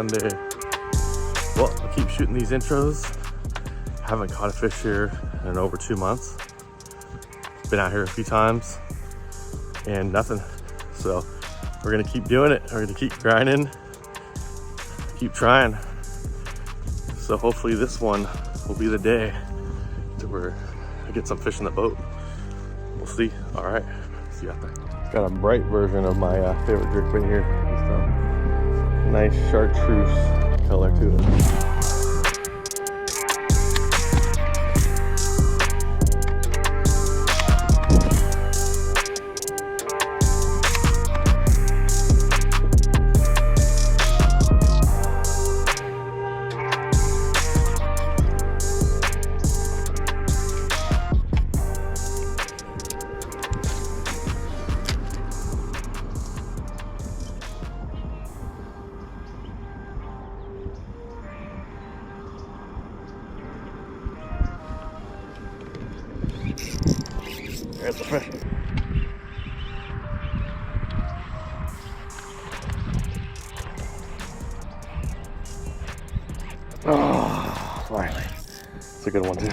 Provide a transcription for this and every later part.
Sunday. Well, I'll keep shooting these intros. Haven't caught a fish here in over 2 months. Been out here a few times and nothing. So we're gonna keep doing it. We're gonna keep grinding, keep trying. So hopefully this one will be the day to where I get some fish in the boat. We'll see. All right, see you out there. Got a bright version of my favorite jerkbait here. Just a nice chartreuse color to it. There's the fish. Oh, finally. It's a good one too.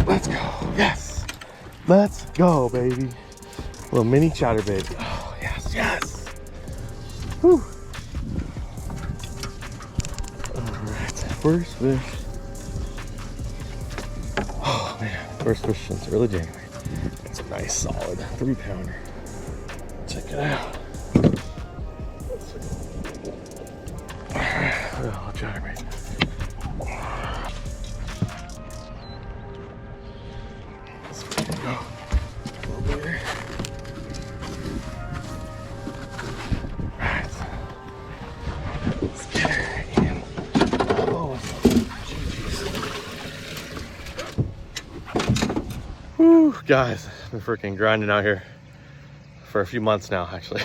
Let's go. Yes. Let's go, baby. Little mini chatterbait. Oh, yes, yes. Whew. All right, first fish. Oh, man. First fish since early January. It's a nice, solid 3-pounder. Check it out. All right, oh, chatterbait. Go. Over there. Right. Let's get her in. Oh, whew, guys, I've been freaking grinding out here for a few months now, actually.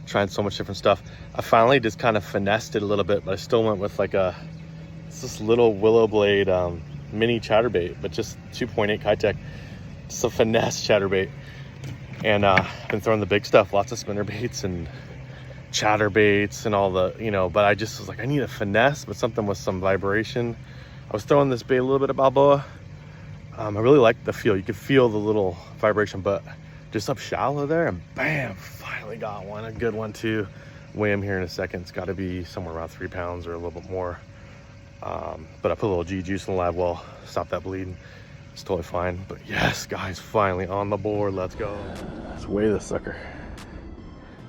Trying so much different stuff. I finally just kind of finessed it a little bit, but I still went with like this little willow blade mini chatterbait, but just 2.8 Kitech. It's a finesse chatterbait, and been throwing the big stuff, lots of spinner baits and chatterbaits and all the, you know, but I just was like, I need a finesse, but something with some vibration. I was throwing this bait a little bit of Balboa. I really liked the feel. You could feel the little vibration, but just up shallow there, and bam, finally got one, a good one too. Weigh him here in a second. It's got to be somewhere around 3 pounds or a little bit more. But I put a little G juice in the live well, stop that bleeding. It's totally fine. But yes, guys, finally on the board. Let's go. Let's weigh this sucker.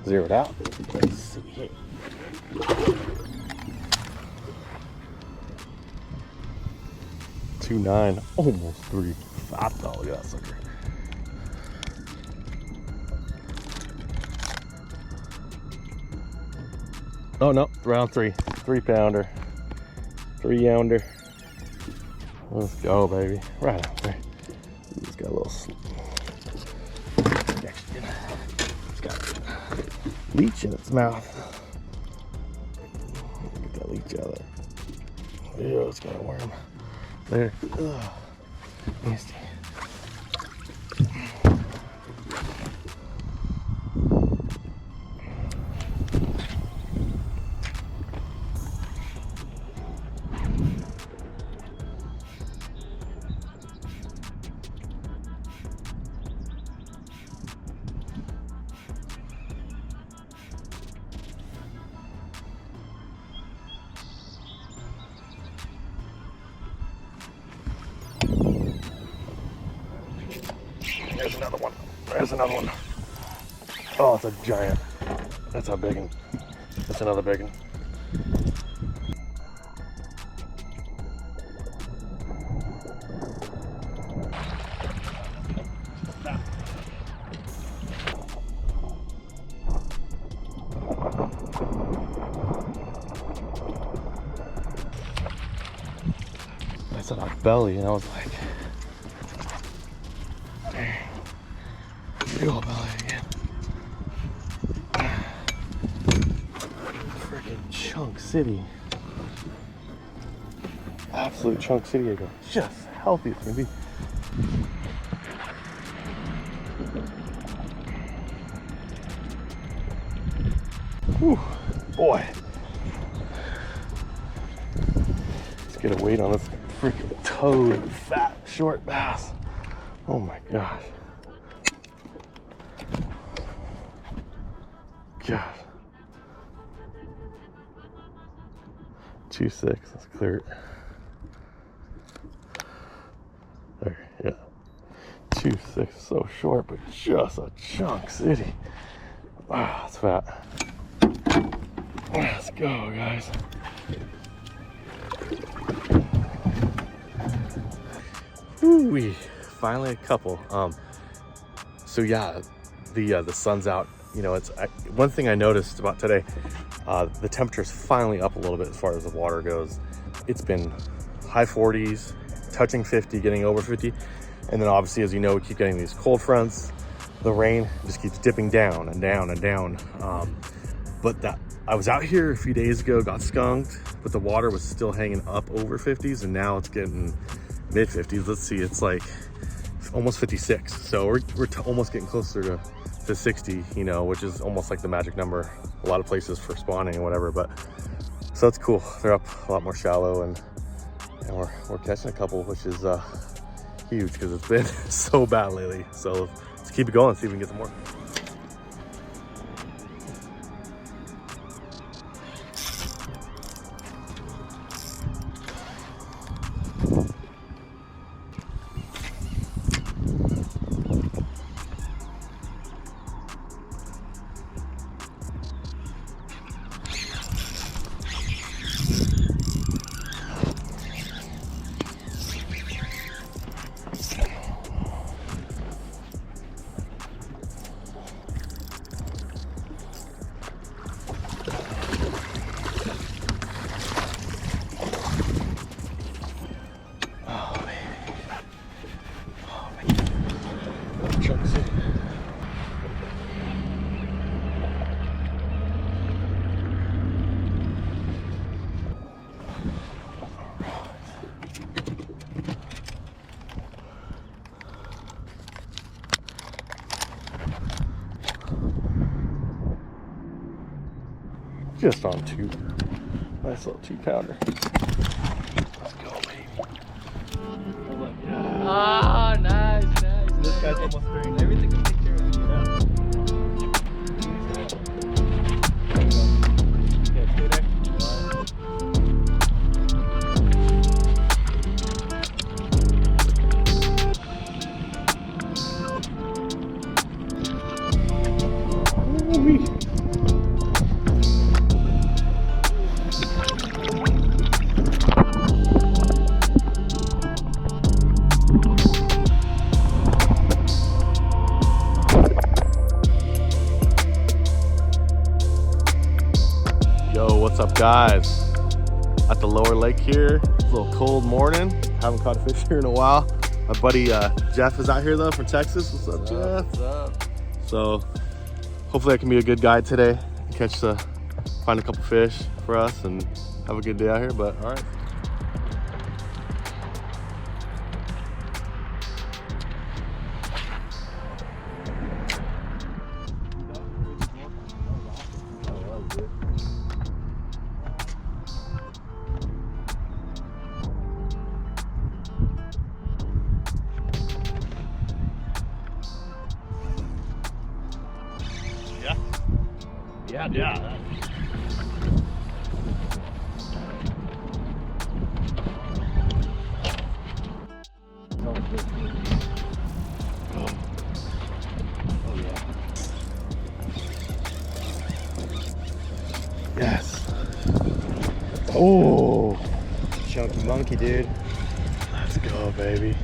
Zeroed out. Let's see here. 2.9, almost 3. Fat though, look at that sucker. Oh no, round 3. 3-pounder. 3-ounder. Let's go, baby. Right out there. It's got a little it's got leech in its mouth. Get that leech out of there. Yeah, it's got a worm. There. Ugh. Nasty. There's another one. There's another one. Oh, it's a giant. That's a big one. That's another big one. I said on belly, and I was like, belly again. Freaking city. Absolute chunk city again. Just healthy as can be. Whew, boy. Let's get a weight on this freaking toad, fat, short bass. Oh my gosh. God. 2.6, let's clear it. There, yeah. 2.6, so short, but just a chunk city. Wow, that's fat. Let's go, guys. Ooh-wee. Finally a couple. So yeah, the sun's out. You know, one thing I noticed about today, the temperature's finally up a little bit as far as the water goes. It's been high 40s, touching 50, getting over 50. And then obviously, as you know, we keep getting these cold fronts. The rain just keeps dipping down and down and down. But I was out here a few days ago, got skunked, but the water was still hanging up over 50s, and now it's getting mid 50s. Let's see, it's like almost 56. So we're almost getting closer to 60, you know, which is almost like the magic number a lot of places for spawning and whatever. But so it's cool. They're up a lot more shallow, and we're catching a couple, which is huge because it's been so bad lately. So let's keep it going, see if we can get some more. Just on two. Nice little 2-pounder. Let's go, baby. Ah, nice, nice. This guy's almost 30. Everything can take care of it. Yeah, stay there. What's up, guys? At the lower lake here. It's a little cold morning. Haven't caught a fish here in a while. My buddy Jeff is out here though from Texas. What's up, Jeff? What's up? So hopefully I can be a good guide today and find a couple fish for us and have a good day out here. But all right. Yeah, dude. Yeah. Yes. Oh, Chunky monkey, dude. let's go, baby.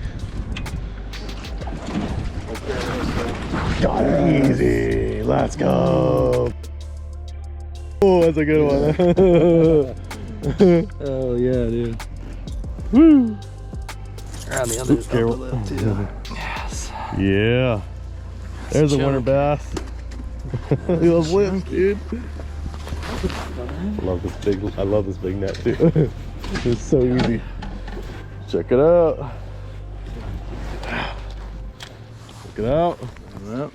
Got it easy. Let's go. Oh, that's a good one. Oh yeah, dude. Woo. Around the other Oops, careful. lip too. Yes. Yeah. There's a winter bass. Look at those lips, dude. I love this big net too. It's so easy. Check it out. Check it out. Yep.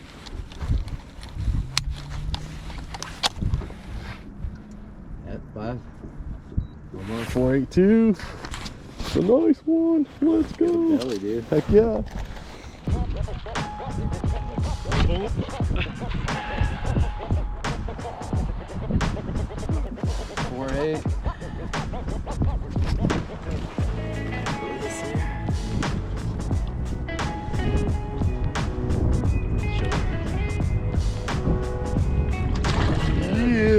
At 5. 482. It's a nice one. Let's go. Belly, dude. Heck yeah. Four, 8. Yeah.